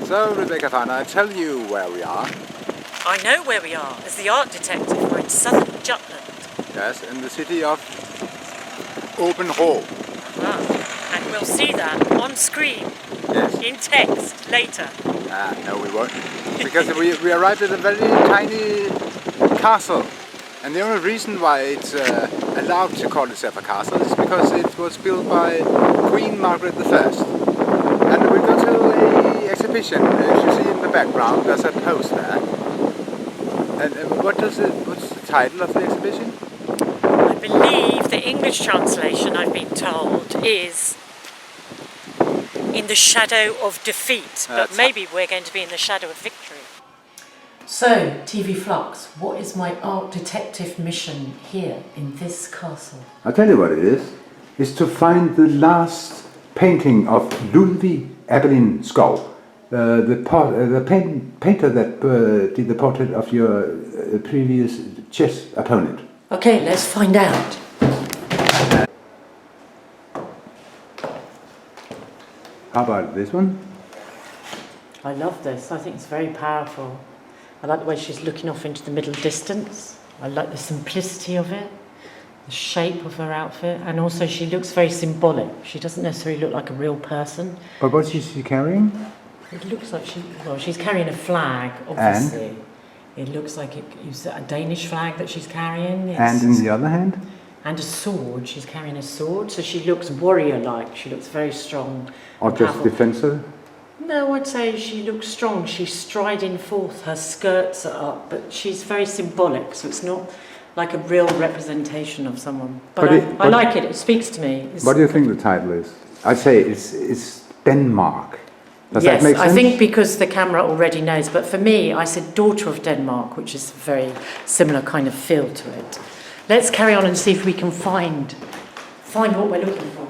So, Rebecca Feiner, I tell you where we are. I know where we are. As the art detective, we're in southern Jutland. Yes, in the city of Aabenraa. And we'll see that on screen, Yes. in text, later. No, we won't. Because we arrived at a very tiny castle. And the only reason why it's allowed to call itself a castle is because it was built by Queen Margaret I. And we go to an exhibition. As you see in the background, there's a poster. And what's the title of the exhibition? I believe the English translation, I've been told, is In the Shadow of Defeat. But maybe we're going to be in the shadow of victory. So, TV Flux, what is my art detective mission here in this castle? I'll tell you what it is. It's to find the last painting of LUDVIG ABELIN SCHOU, the painter that did the portrait of your previous chess opponent. Okay, let's find out. How about this one? I love this. I think it's very powerful. I like the way she's looking off into the middle distance. I like the simplicity of it, the shape of her outfit, and also she looks very symbolic. She doesn't necessarily look like a real person. But what is she carrying? It looks like she's carrying a flag, obviously. And? It looks like it's a Danish flag that she's carrying. And in the other hand? And a sword. She's carrying a sword, so she looks warrior-like. She looks very strong. Or just defensive? No, I'd say she looks strong. She's striding forth. Her skirts are up, but she's very symbolic, so it's not like a real representation of someone. But I like it. It speaks to me. What do you think the title is? I'd say it's Denmark. Does yes, that make sense? I think because the camera already knows. But for me, I said Daughter of Denmark, which is a very similar kind of feel to it. Let's carry on and see if we can find what we're looking for.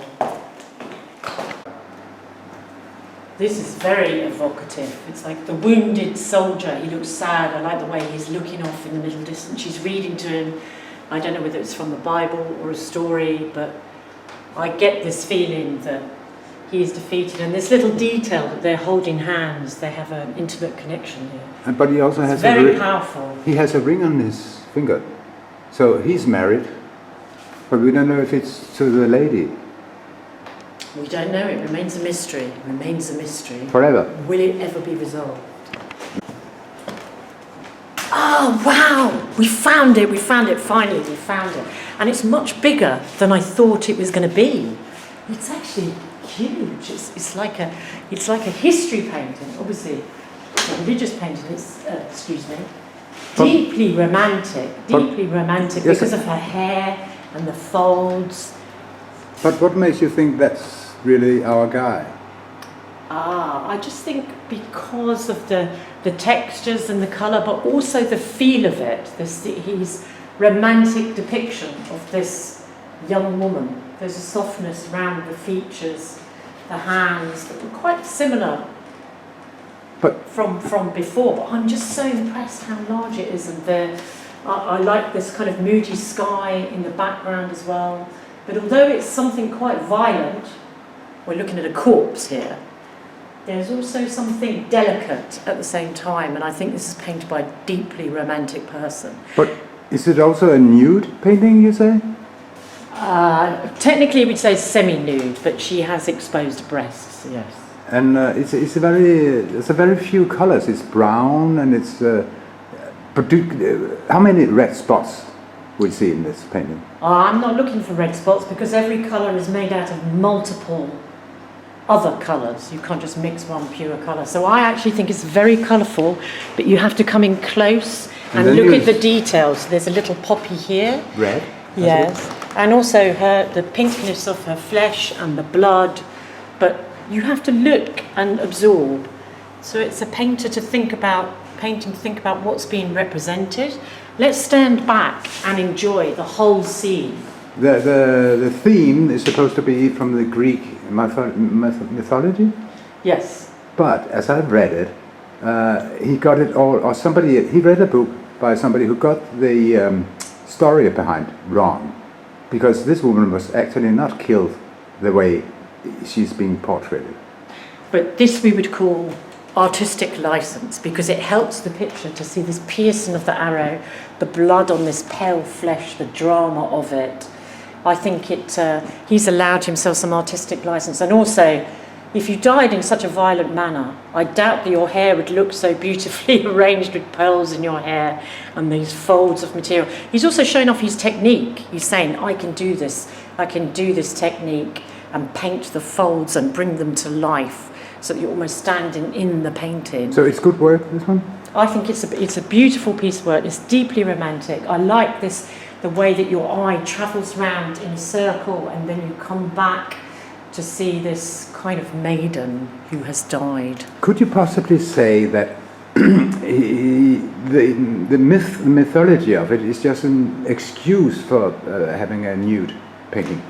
This is very evocative. It's like the wounded soldier. He looks sad. I like the way he's looking off in the middle distance. She's reading to him. I don't know whether it's from the Bible or a story, but I get this feeling that he is defeated. And this little detail that they're holding hands, they have an intimate connection here. But he also has very powerful. He has a ring on his finger. So he's married, but we don't know if it's to the lady. We don't know. It remains a mystery. It remains a mystery. Forever. Will it ever be resolved? Oh, wow! We found it. We found it. Finally, we found it. And it's much bigger than I thought it was going to be. It's actually huge. It's like a history painting. Obviously, a religious painting. It's excuse me. Deeply romantic yes, because of her hair and the folds. But what makes you think that's really our guy? I just think because of the textures and the colour, but also the feel of it. His romantic depiction of this young woman. There's a softness around the features, the hands that were quite similar. But from before, but I'm just so impressed how large it is, and I like this kind of moody sky in the background as well. But although it's something quite violent, we're looking at a corpse here, there's also something delicate at the same time, and I think this is painted by a deeply romantic person. But is it also a nude painting, you say? Technically we'd say semi-nude, but she has exposed breasts, yes. And it's a very few colors. It's brown, and it's. How many red spots we see in this painting? I'm not looking for red spots because every color is made out of multiple other colors. You can't just mix one pure color. So I actually think it's very colorful, but you have to come in close and look at the details. There's a little poppy here. Red. Yes, and also the pinkness of her flesh and the blood, but you have to look and absorb. So it's a painting to think about what's being represented. Let's stand back and enjoy the whole scene. The theme is supposed to be from the Greek mythology? Yes. But as I've read it, he got it all, or he read a book by somebody who got the story behind wrong. Because this woman was actually not killed the way she's being portrayed. But this we would call artistic license because it helps the picture to see this piercing of the arrow, the blood on this pale flesh, the drama of it. I think he's allowed himself some artistic license. And also, if you died in such a violent manner, I doubt that your hair would look so beautifully arranged with pearls in your hair and these folds of material. He's also showing off his technique. He's saying, I can do this technique and paint the folds and bring them to life so that you're almost standing in the painting. So it's good work, this one? I think it's a beautiful piece of work. It's deeply romantic. I like the way that your eye travels round in a circle and then you come back to see this kind of maiden who has died. Could you possibly say that the mythology of it is just an excuse for having a nude painting?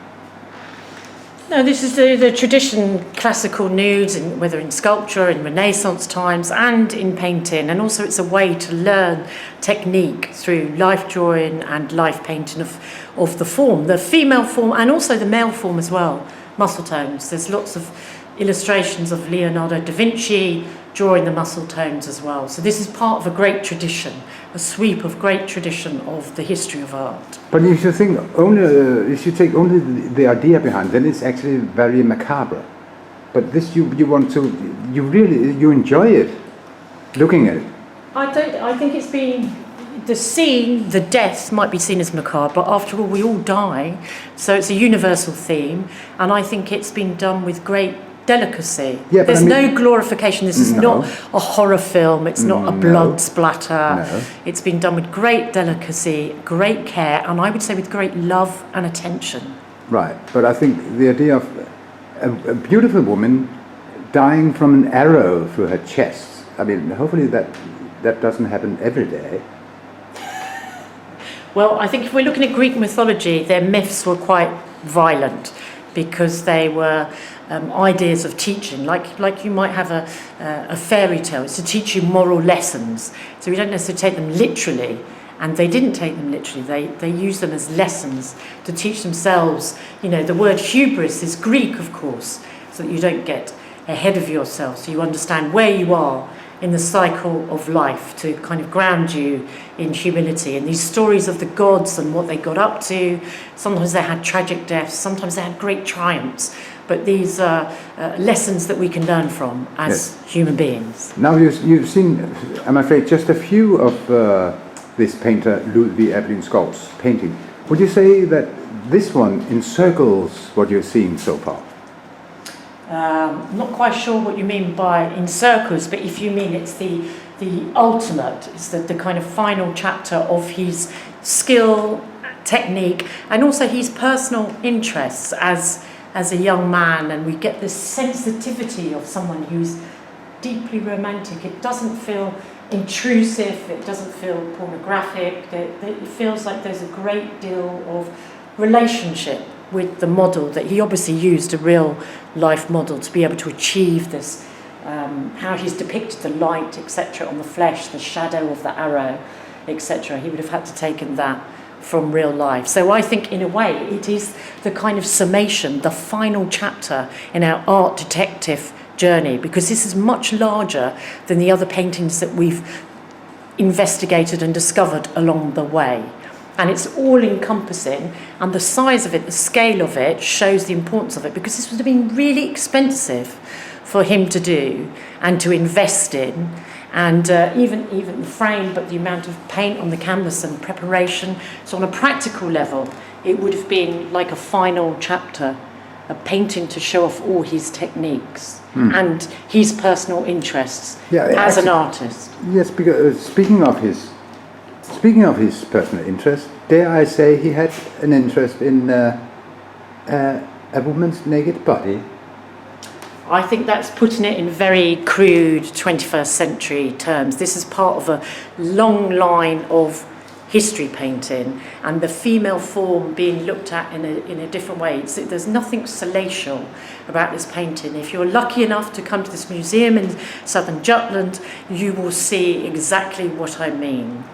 No, this is the tradition, classical nudes, whether in sculpture, in Renaissance times, and in painting. And also it's a way to learn technique through life drawing and life painting of the form, the female form and also the male form as well, muscle tones. There's lots of illustrations of Leonardo da Vinci drawing the muscle tones as well. So this is part of a great tradition, a sweep of great tradition of the history of art. But if you think only, if you take only the idea behind, then it's actually very macabre. But this you enjoy it, looking at it. I think it's been, the scene, the death might be seen as macabre, but after all we all die, so it's a universal theme, and I think it's been done with great delicacy. Yeah, there's no glorification. This is not a horror film. It's not a blood splatter. No. It's been done with great delicacy, great care, and I would say with great love and attention. Right, but I think the idea of a beautiful woman dying from an arrow through her chest, I mean, hopefully that doesn't happen every day. Well, I think if we're looking at Greek mythology, their myths were quite violent because they were ideas of teaching, like you might have a fairy tale. It's to teach you moral lessons. So we don't necessarily take them literally, and they didn't take them literally. They used them as lessons to teach themselves. You know, the word hubris is Greek, of course, so that you don't get ahead of yourself, so you understand where you are in the cycle of life, to kind of ground you in humility. And these stories of the gods and what they got up to, sometimes they had tragic deaths, sometimes they had great triumphs, but these are lessons that we can learn from as human beings. Now you've seen, I'm afraid, just a few of this painter LUDVIG ABELIN SCHOU's painting. Would you say that this one encircles what you're seeing so far? Not quite sure what you mean by in circles, but if you mean it's the ultimate, it's the kind of final chapter of his skill, technique, and also his personal interests as a young man, and we get this sensitivity of someone who's deeply romantic. It doesn't feel intrusive, it doesn't feel pornographic, it feels like there's a great deal of relationship with the model, that he obviously used a real life model to be able to achieve this, how he's depicted the light, etc., on the flesh, the shadow of the arrow, etc. He would have had to taken that from real life. So I think in a way it is the kind of summation, the final chapter in our art detective journey, because this is much larger than the other paintings that we've investigated and discovered along the way. And it's all encompassing, and the size of it, the scale of it, shows the importance of it, because this would have been really expensive for him to do and to invest in, and even the frame, but the amount of paint on the canvas and preparation. So on a practical level, it would have been like a final chapter, a painting to show off all his techniques and his personal interests as an artist. Yes, because speaking of his personal interest, dare I say he had an interest in a woman's naked body? I think that's putting it in very crude 21st century terms. This is part of a long line of history painting, and the female form being looked at in a different way. There's nothing salacial about this painting. If you're lucky enough to come to this museum in southern Jutland, you will see exactly what I mean.